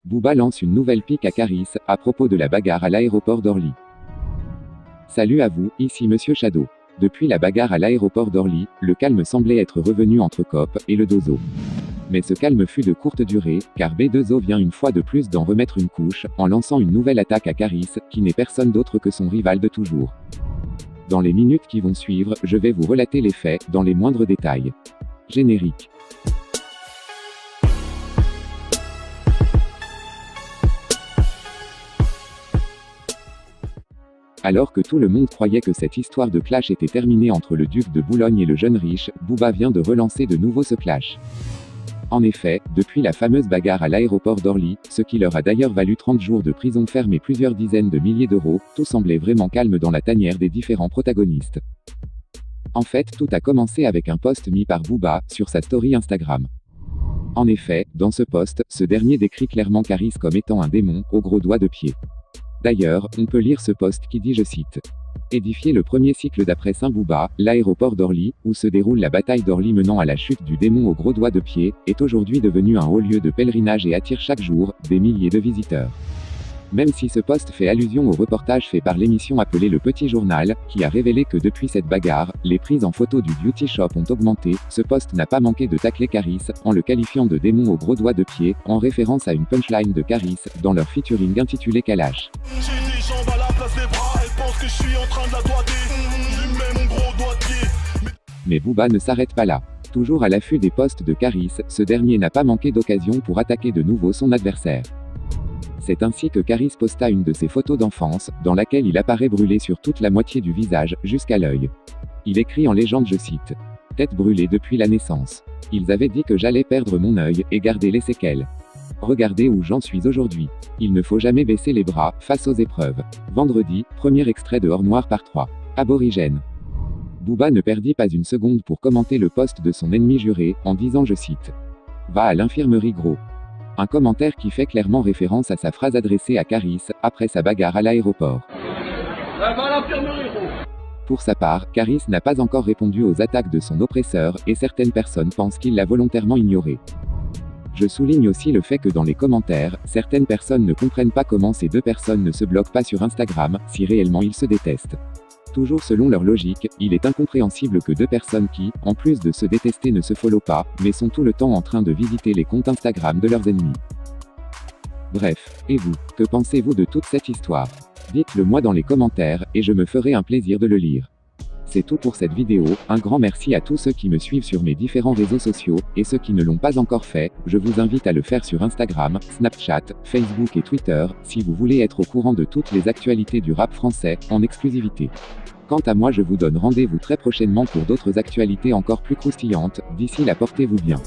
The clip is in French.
Booba lance une nouvelle pique à Caris, à propos de la bagarre à l'aéroport d'Orly. Salut à vous, ici Monsieur Shadow. Depuis la bagarre à l'aéroport d'Orly, le calme semblait être revenu entre Cop et le Dozo. Mais ce calme fut de courte durée, car B2O vient une fois de plus d'en remettre une couche, en lançant une nouvelle attaque à Caris, qui n'est personne d'autre que son rival de toujours. Dans les minutes qui vont suivre, je vais vous relater les faits, dans les moindres détails. Générique. Alors que tout le monde croyait que cette histoire de clash était terminée entre le duc de Boulogne et le jeune riche, Booba vient de relancer de nouveau ce clash. En effet, depuis la fameuse bagarre à l'aéroport d'Orly, ce qui leur a d'ailleurs valu 30 jours de prison ferme et plusieurs dizaines de milliers d'euros, tout semblait vraiment calme dans la tanière des différents protagonistes. En fait, tout a commencé avec un post mis par Booba, sur sa story Instagram. En effet, dans ce post, ce dernier décrit clairement Caris comme étant un démon, au gros doigt de pied. D'ailleurs, on peut lire ce post qui dit, je cite, « Édifié le premier cycle d'après Saint Booba, l'aéroport d'Orly, où se déroule la bataille d'Orly menant à la chute du démon au gros doigt de pied, est aujourd'hui devenu un haut lieu de pèlerinage et attire chaque jour des milliers de visiteurs. » Même si ce post fait allusion au reportage fait par l'émission appelée Le Petit Journal, qui a révélé que depuis cette bagarre, les prises en photo du beauty shop ont augmenté, ce post n'a pas manqué de tacler Caris, en le qualifiant de démon au gros doigt de pied, en référence à une punchline de Caris, dans leur featuring intitulé Kalash. Mais Booba ne s'arrête pas là. Toujours à l'affût des posts de Caris, ce dernier n'a pas manqué d'occasion pour attaquer de nouveau son adversaire. C'est ainsi que Caris posta une de ses photos d'enfance, dans laquelle il apparaît brûlé sur toute la moitié du visage, jusqu'à l'œil. Il écrit en légende, je cite, « Tête brûlée depuis la naissance. Ils avaient dit que j'allais perdre mon œil, et garder les séquelles. Regardez où j'en suis aujourd'hui. Il ne faut jamais baisser les bras, face aux épreuves. » Vendredi, premier extrait de Hors Noir par 3. Aborigène. Booba ne perdit pas une seconde pour commenter le post de son ennemi juré, en disant, je cite, « Va à l'infirmerie gros. » Un commentaire qui fait clairement référence à sa phrase adressée à Caris, après sa bagarre à l'aéroport. Pour sa part, Caris n'a pas encore répondu aux attaques de son oppresseur, et certaines personnes pensent qu'il l'a volontairement ignoré. Je souligne aussi le fait que dans les commentaires, certaines personnes ne comprennent pas comment ces deux personnes ne se bloquent pas sur Instagram, si réellement ils se détestent. Toujours selon leur logique, il est incompréhensible que deux personnes qui, en plus de se détester, ne se follow pas, mais sont tout le temps en train de visiter les comptes Instagram de leurs ennemis. Bref, et vous, que pensez-vous de toute cette histoire? Dites-le moi dans les commentaires, et je me ferai un plaisir de le lire. C'est tout pour cette vidéo, un grand merci à tous ceux qui me suivent sur mes différents réseaux sociaux, et ceux qui ne l'ont pas encore fait, je vous invite à le faire sur Instagram, Snapchat, Facebook et Twitter, si vous voulez être au courant de toutes les actualités du rap français, en exclusivité. Quant à moi, je vous donne rendez-vous très prochainement pour d'autres actualités encore plus croustillantes, d'ici là portez-vous bien.